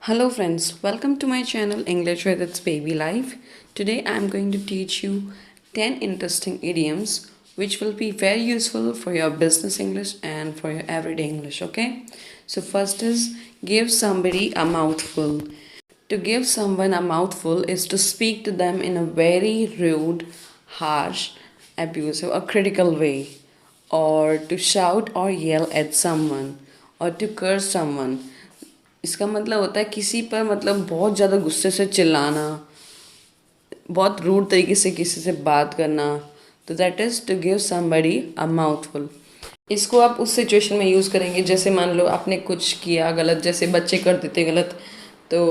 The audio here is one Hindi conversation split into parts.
Hello friends, welcome to my channel English with its baby life. Today I am going to teach you 10 interesting idioms which will be very useful for your business English and for your everyday English, okay? So first is give somebody a mouthful. To give someone a mouthful is to speak to them in a very rude, harsh, abusive or critical way, or to shout or yell at someone, or to curse someone. इसका मतलब होता है किसी पर मतलब बहुत ज़्यादा गुस्से से चिल्लाना, बहुत रूड तरीके से किसी से बात करना। तो that is to give somebody a mouthful. इसको आप उस सिचुएशन में यूज़ करेंगे जैसे मान लो आपने कुछ किया गलत, जैसे बच्चे कर देते गलत तो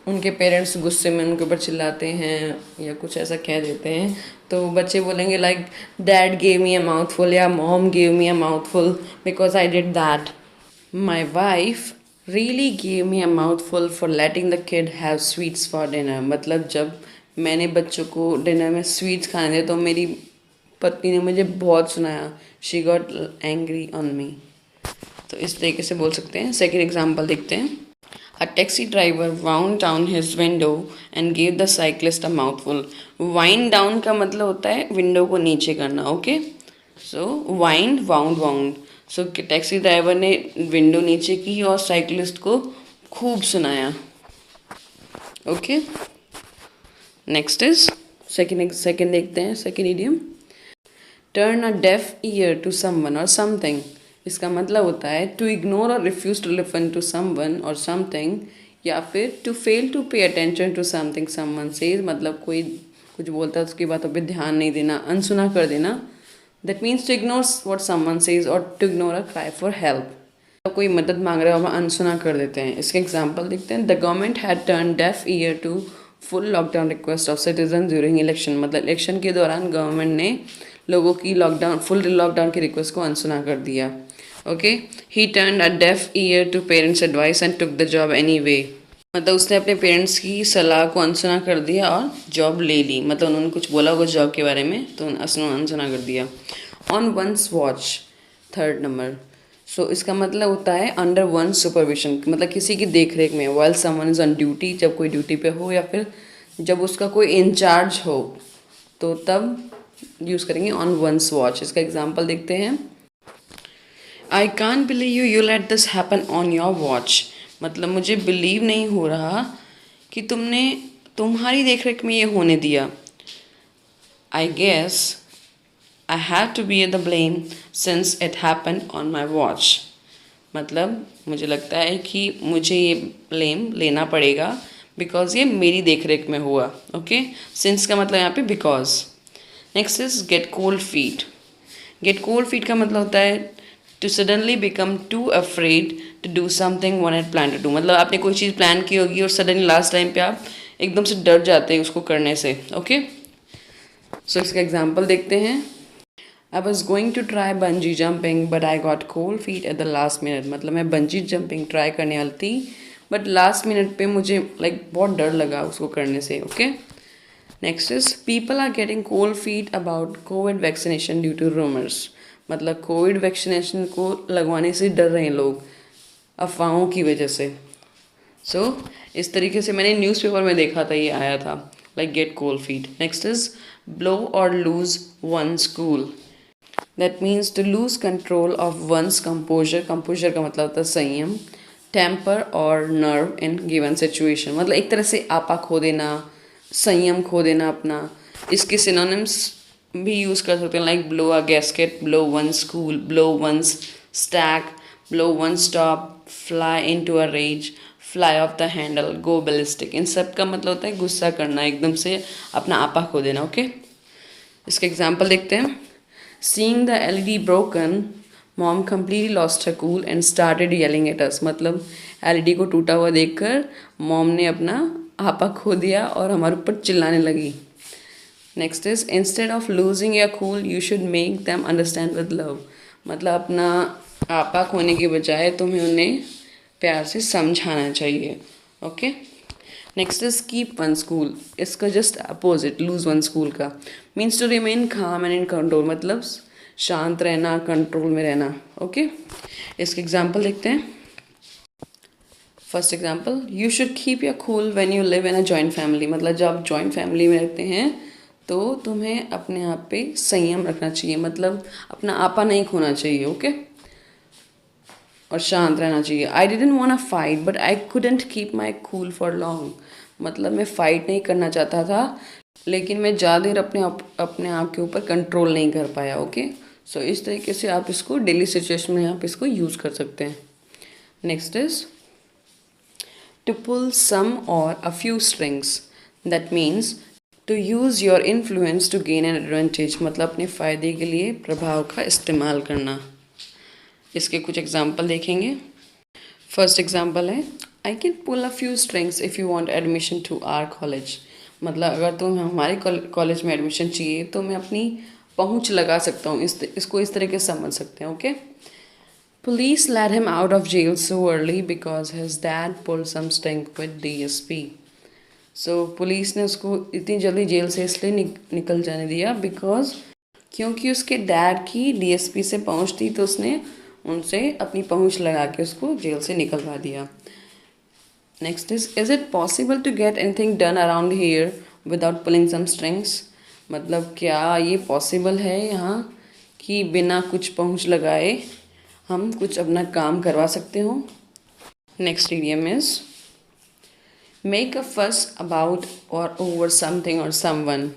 उनके पेरेंट्स गुस्से में उनके ऊपर चिल्लाते हैं या कुछ ऐसा कह देते हैं, तो बच्चे बोलेंगे लाइक डैड गेव मी अ माउथफुल या mom gave me a mouthful because I did that. My wife really gave me a mouthful for letting the kid have sweets for dinner. मतलब जब मैंने बच्चों को डिनर में स्वीट्स खाने दिए तो मेरी पत्नी ने मुझे बहुत सुनाया। She got angry on me. तो इस तरीके से बोल सकते हैं। सेकेंड एग्जाम्पल देखते हैं। A taxi driver wound down his window and gave the cyclist a mouthful. Wind down का मतलब होता है विंडो को नीचे करना, ओके? सो वाइंड वाउंड वाउंड। सो टैक्सी ड्राइवर ने विंडो नीचे की और साइकिलिस्ट को खूब सुनाया, ओके? नेक्स्ट इज सेकेंड देखते हैं। Second idiom turn a deaf ear to someone और समथिंग। इसका मतलब होता है टू इग्नोर और refuse to listen to someone और समथिंग, या फिर to fail to pay attention to something someone says. मतलब कोई कुछ बोलता है उसकी बातों पे ध्यान नहीं देना, अनसुना कर देना। That means to ignore what someone says और to ignore a cry for help. तो कोई मदद मांग रहा है और हम अनसुना कर देते हैं। इसके एग्जाम्पल देखते हैं। The government had turn deaf ear to full lockdown request of citizen during election. मतलब इलेक्शन के दौरान गवर्नमेंट ने लोगों की फुल लॉकडाउन की रिक्वेस्ट को अनसुना कर दिया, okay? He turn a deaf ear to parents advice and took the job anyway. मतलब उसने अपने पेरेंट्स की सलाह को अनसुना कर दिया और जॉब ले ली। मतलब उन्होंने कुछ बोला होगा जॉब के बारे में तो उसने अनसुना कर दिया। On once watch, third number. So इसका मतलब होता है अंडर वन सुपरविजन, मतलब किसी की देख रेख में। While someone is on duty, जब कोई ड्यूटी पे हो या फिर जब उसका कोई इंचार्ज हो तो तब यूज़ करेंगे ऑन वंस वॉच। इसका एग्जाम्पल देखते हैं। I can't believe you let this happen on your watch. मतलब मुझे बिलीव नहीं हो रहा कि तुमने तुम्हारी देख रेख में ये होने दिया। I guess I have to be the blame since it happen on my watch. मतलब मुझे लगता है कि मुझे ये ब्लेम लेना पड़ेगा बिकॉज ये मेरी देख रेख में हुआ, ओके? सिंस का मतलब यहाँ पे because. Next is get cold feet. Get cold feet का मतलब होता है to suddenly become to afraid to do something one at plan to do. मतलब आपने कोई चीज़ प्लान की होगी और सडनली लास्ट टाइम पे आप एकदम से डर जाते हैं उसको करने से, ओके? सो इसका एग्जाम्पल देखते हैं। I was going to try bungee jumping but I got cold feet at the last minute. मतलब मैं बंजी जंपिंग ट्राई करने वाली थी बट लास्ट मिनट पे मुझे बहुत डर लगा उसको करने से, okay? Next is people are getting cold feet about covid vaccination due to rumours. मतलब कोविड वैक्सीनेशन को लगवाने से डर रहे हैं लोग अफवाहों की वजह से। सो इस तरीके से मैंने न्यूज़पेपर में देखा था, ये आया था like get cold feet. Next is blow or lose one's cool. That means to lose control of one's composure. Composure का मतलब होता है संयम, टेम्पर और नर्व इन गिवन सिचुएशन। मतलब एक तरह से आपा खो देना, संयम खो देना अपना। इसके सिनोनिम्स भी यूज़ कर सकते हैं like blow a gasket, blow one's cool, blow one's stack, blow one's top, fly into a rage, fly off the handle, go ballistic. इन सब का मतलब होता है गुस्सा करना, एकदम से अपना आपा खो देना, ओके? इसके एग्जाम्पल देखते हैं। Seeing the LED broken, mom completely lost her cool and started yelling at us. मतलब LED को टूटा हुआ देखकर मॉम ने अपना आपा खो दिया और हमारे ऊपर चिल्लाने लगी। Next is instead of losing your cool you should make them understand with love. मतलब अपना आपा खोने के बजाय तुम्हें उन्हें प्यार से समझाना चाहिए, okay? Next is keep one's cool. इसका just opposite lose one's cool का means to remain calm and in control. मतलब शांत रहना, कंट्रोल में रहना, ओके? इसके एग्जाम्पल देखते हैं। First example, you should keep your cool when you live in a joint family. मतलब जब आप जॉइंट फैमिली में रहते हैं तो तुम्हें अपने आप पे संयम रखना चाहिए, मतलब अपना आपा नहीं खोना चाहिए, ओके। और शांत रहना चाहिए। I didn't want a fight but I couldn't keep my cool for long. मतलब मैं फ़ाइट नहीं करना चाहता था लेकिन मैं ज़्यादा देर अपने आप के ऊपर कंट्रोल नहीं कर पाया, ओके। सो इस तरीके से आप इसको डेली सिचुएशन में आप इसको यूज़ कर सकते हैं। Next is to pull some or a few strings. That means to use your influence to gain an advantage, मतलब अपने फ़ायदे के लिए प्रभाव का इस्तेमाल करना। इसके कुछ एग्जाम्पल देखेंगे। फर्स्ट एग्जाम्पल है, I can pull a few strings if you want admission to our college. मतलब अगर तुम्हें हमारे कॉलेज में एडमिशन चाहिए तो मैं अपनी पहुंच लगा सकता हूँ। इसको इस तरीके से समझ सकते हैं, okay. Police let him out of jail so early because his dad pulled some string with DSP. So police ने उसको इतनी जल्दी जेल से इसलिए निकल जाने दिया बिकॉज क्योंकि उसके डैड की डीएसपी से पहुंच थी तो उसने उनसे अपनी पहुंच लगा के उसको जेल से निकलवा दिया। Next is it possible to get anything done around here without pulling some strings. मतलब क्या ये पॉसिबल है यहाँ कि बिना कुछ पहुंच लगाए हम कुछ अपना काम करवा सकते हो। Next idiom is make a फस अबाउट और ओवर समथिंग और समवन।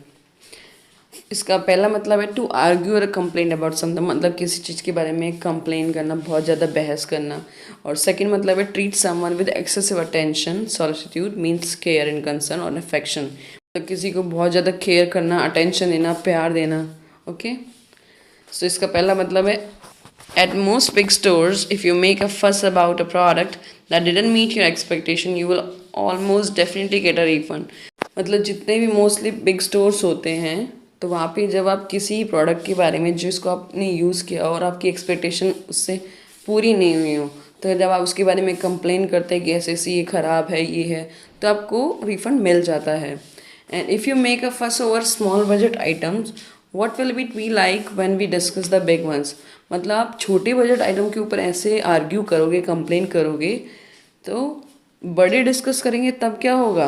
इसका पहला मतलब है टू आर्ग्यू और कंप्लेन अबाउट समथिंग, मतलब किसी चीज़ के बारे में कंप्लेन करना, बहुत ज़्यादा बहस करना। और सेकंड मतलब है treat someone with excessive attention solitude means care and concern और अफेक्शन। तो किसी को बहुत ज़्यादा केयर करना, अटेंशन देना, प्यार देना, ओके। सो इसका पहला मतलब है at most big stores, if you make a fuss about a product that didn't meet your expectation, you will almost definitely get a refund. मतलब जितने भी मोस्टली बिग स्टोर्स होते हैं तो वहाँ पे जब आप किसी प्रोडक्ट के बारे में जिसको आपने यूज़ किया और आपकी एक्सपेक्टेशन उससे पूरी नहीं हुई हो तो जब आप उसके बारे में कंप्लेन करते हैं कि ऐसे ऐसे ये ख़राब है, ये है, तो आपको रिफ़ंड मिल जाता है। And if you make a fuss over small budget items what will it be like when we discuss the big ones. मतलब आप छोटे बजट आइटम के ऊपर ऐसे आर्ग्यू करोगे, कंप्लेन करोगे, तो बड़े डिस्कस करेंगे तब क्या होगा।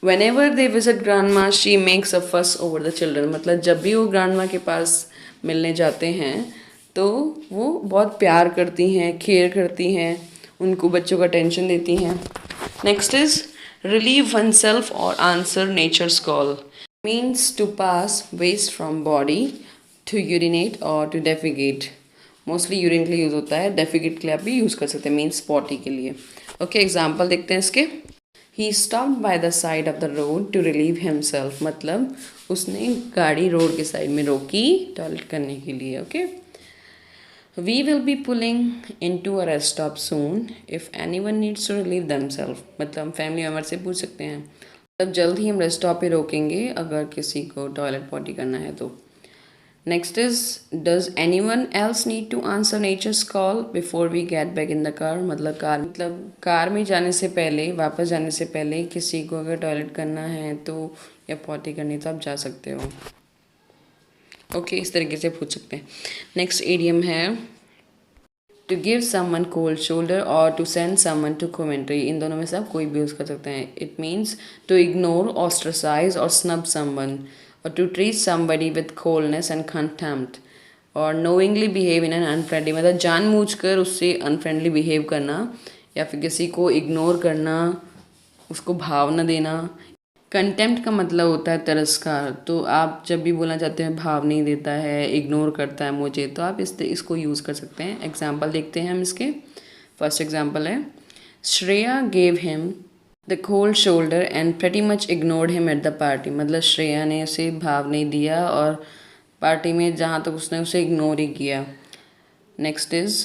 Whenever they visit grandma, she makes a fuss over the children. मतलब जब भी वो ग्रांडमा के पास मिलने जाते हैं तो वो बहुत प्यार करती हैं, केयर करती हैं, उनको बच्चों का टेंशन देती हैं। Next is relieve oneself or answer nature's call. Means to pass waste from body to urinate or to defecate. Mostly urine के लिए यूज़ होता है, डेफिकेट के लिए आप भी यूज़ कर सकते हैं, मीन्स पॉटी के लिए, ओके। एग्जाम्पल देखते हैं इसके। He stopped by the side of the road to relieve himself. मतलब उसने गाड़ी रोड के साइड में रोकी टॉयलेट करने के लिए, okay. We will be pulling into a rest stop soon if anyone needs to relieve themself. मतलब हम फैमिली मेम्बर से पूछ सकते हैं, मतलब जल्द ही हम रेस्ट स्टॉप पे रोकेंगे अगर किसी को टॉयलेट पॉटी करना है तो। Next is does anyone else need to answer nature's call before we get back in the car. मतलब कार में जाने से पहले, वापस जाने से पहले किसी को अगर टॉयलेट करना है तो या पॉटी करनी तो आप जा सकते हो, ओके। इस तरीके से पूछ सकते हैं। नेक्स्ट इडियम है to give someone cold shoulder और to send someone to Coventry. इन दोनों में से आप कोई भी यूज़ कर सकते हैं। It means to ignore, ostracise और snub someone, or to treat somebody with coldness and contempt, or knowingly behave in an unfriendly, मतलब जानबूझकर उससे अनफ्रेंडली बिहेव करना या फिर किसी को इग्नोर करना, उसको भाव न देना। कंटेम्प्ट का मतलब होता है तिरस्कार। तो आप जब भी बोलना चाहते हैं भाव नहीं देता है, इग्नोर करता है मुझे, तो आप इसको यूज़ कर सकते हैं। एग्जाम्पल देखते हैं हम इसके। फर्स्ट एग्जाम्पल है Shreya gave him the cold shoulder and pretty much ignored him at the party. मतलब श्रेया ने उसे भाव नहीं दिया और पार्टी में जहाँ तक उसने उसे इग्नोर ही किया। Next is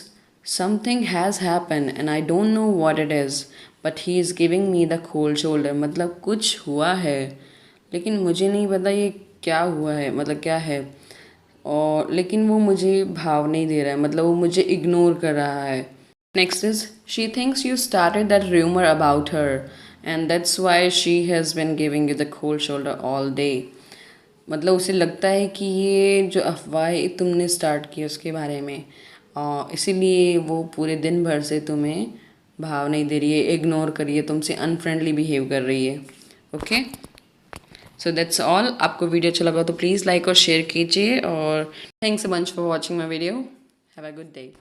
something has happen and I don't know what it is but he is giving me the cold shoulder. मतलब कुछ हुआ है लेकिन मुझे नहीं पता ये क्या हुआ है, मतलब क्या है, और लेकिन वो मुझे भाव नहीं दे रहा है, मतलब वो मुझे इग्नोर कर रहा है। Next is she thinks you started that rumour about her and that's why she has been giving you the cold shoulder all day. मतलब उसे लगता है कि ये जो अफवाह तुमने स्टार्ट की उसके बारे में, इसीलिए वो पूरे दिन भर से तुम्हें भाव नहीं दे रही है, इग्नोर कर रही है, तुमसे अनफ्रेंडली बिहेव कर रही है। Okay, so that's all. आपको वीडियो अच्छा लगा तो प्लीज़ लाइक और शेयर कीजिए, और thanks a bunch for watching my video. Have a good day.